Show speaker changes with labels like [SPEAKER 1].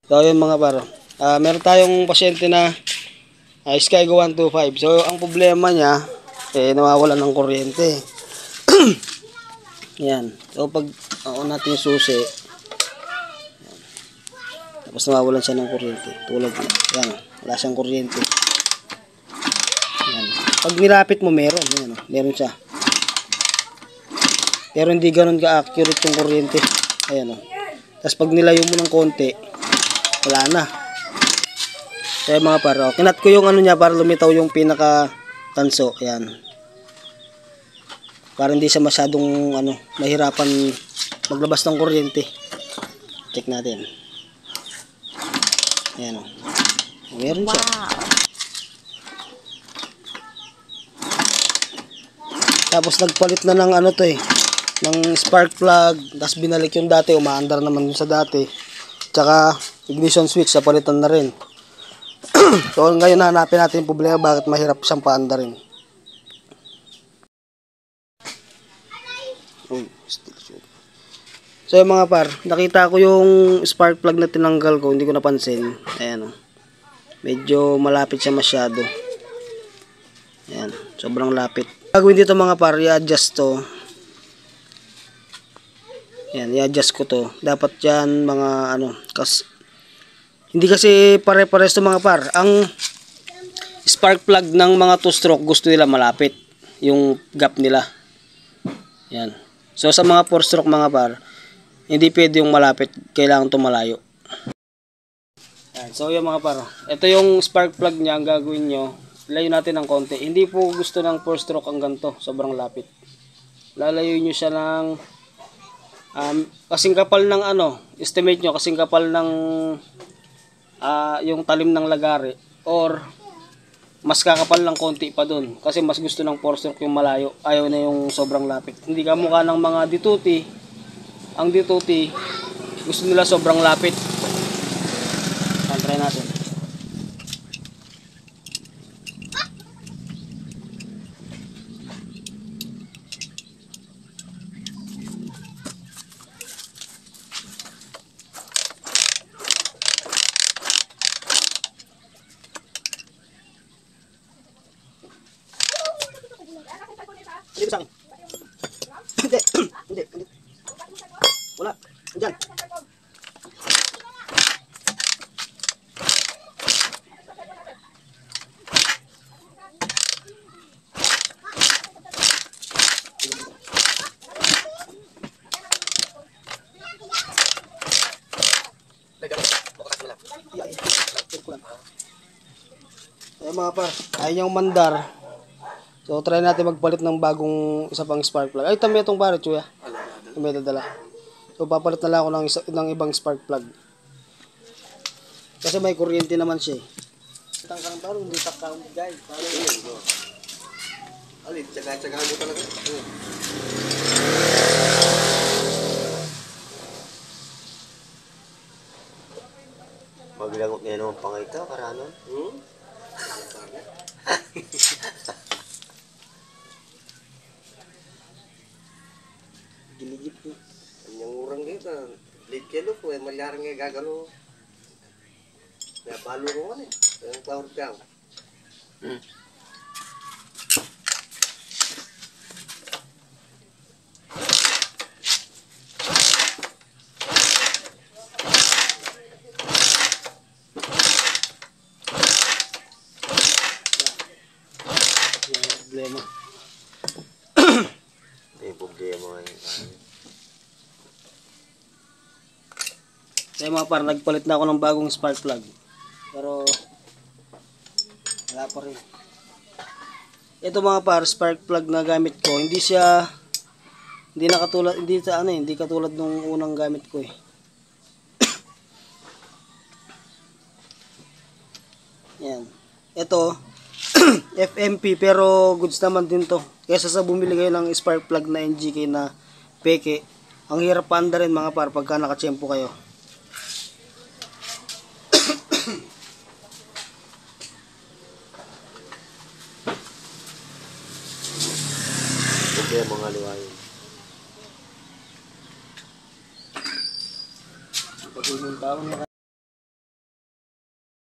[SPEAKER 1] So yun mga par, meron tayong pasyente na Skygo 125. So ang problema niya nawawalan ng kuryente. Yan. So pag natin yung susi, tapos nawawalan siya ng kuryente. Tulad yan, wala siyang kuryente. Yan. Pag nilapit mo meron, yan, meron siya. Pero hindi ganoon ka-accurate yung kuryente. Ayan o. Tapos pag nilayo mo ng konti, wala na. Kaya mga par, kinat ko yung niya para lumitaw yung pinaka tanso. Ayan. Para hindi siya masyadong mahirapan maglabas ng kuryente. Check natin. Ayan o. Meron siya. Tapos nagpalit na ng ng spark plug. Tapos binalik yung dati. Umaandar naman yung sa dati. Tsaka ignition switch. Napalitan na rin. So ngayon hanapin natin yung problema. Bakit mahirap siyang paandarin. So yung mga par, nakita ko yung spark plug na tinanggal ko, hindi ko napansin. Ayan o. Medyo malapit siya masyado. Ayan, sobrang lapit. Gagawin dito mga par, i-adjust to. Ayan, i-adjust ko to. Dapat yan mga hindi kasi pare-pares to mga par. Ang spark plug ng mga 2-stroke gusto nila malapit yung gap nila. Ayan. So sa mga 4-stroke mga par, hindi pwede yung malapit, kailangan tumalayo. Ayan, so yung mga par, ito yung spark plug niya. Ang gagawin nyo, layo natin ng konti. Hindi po gusto ng 4-stroke ang ganito, sobrang lapit. Lalayo nyo siya ng kasing kapal ng estimate nyo, kasing kapal ng yung talim ng lagari, or mas kakapal ng konti pa dun. Kasi mas gusto ng 4-stroke yung malayo, ayaw na yung sobrang lapit. Hindi kamukha ng mga D2T. Ang D2T, gusto nila sobrang lapit. Try natin. Dito sa akin. Hindi. Hindi. Wala. Diyan. Ayan mga par, ayaw niyang mandar. So try natin magpalit ng bagong isa pang spark plug. Ay, tama itong pare, chuya. May dadala. So papalit na lang ako ng ibang spark plug. Kasi may kuryente naman siya eh. Tangkang parang hindi takang guys. Alin, tsaga-tsaga mo talaga.
[SPEAKER 2] Maglagot niya naman pangay ka, karano?
[SPEAKER 1] Giligit ko.
[SPEAKER 2] Yung urang dito, likelo ko, malyarang nga gagalo. Kaya palo ko ano eh, yung power bank.
[SPEAKER 1] Problema.
[SPEAKER 2] Yung problema ngayon.
[SPEAKER 1] Kaya mga par, nagpalit na ako ng bagong spark plug. Pero wala pa rin. Ito mga par, spark plug na gamit ko, hindi katulad nung unang gamit ko eh. Yan. Ito FMP, pero goods naman din to. Kaysa sa bumili kayo ng spark plug na NGK na peke, ang hirap paanda rin mga par pagka nakatsyempo kayo.
[SPEAKER 2] Kaya mga liwayin.
[SPEAKER 1] Pag yung taon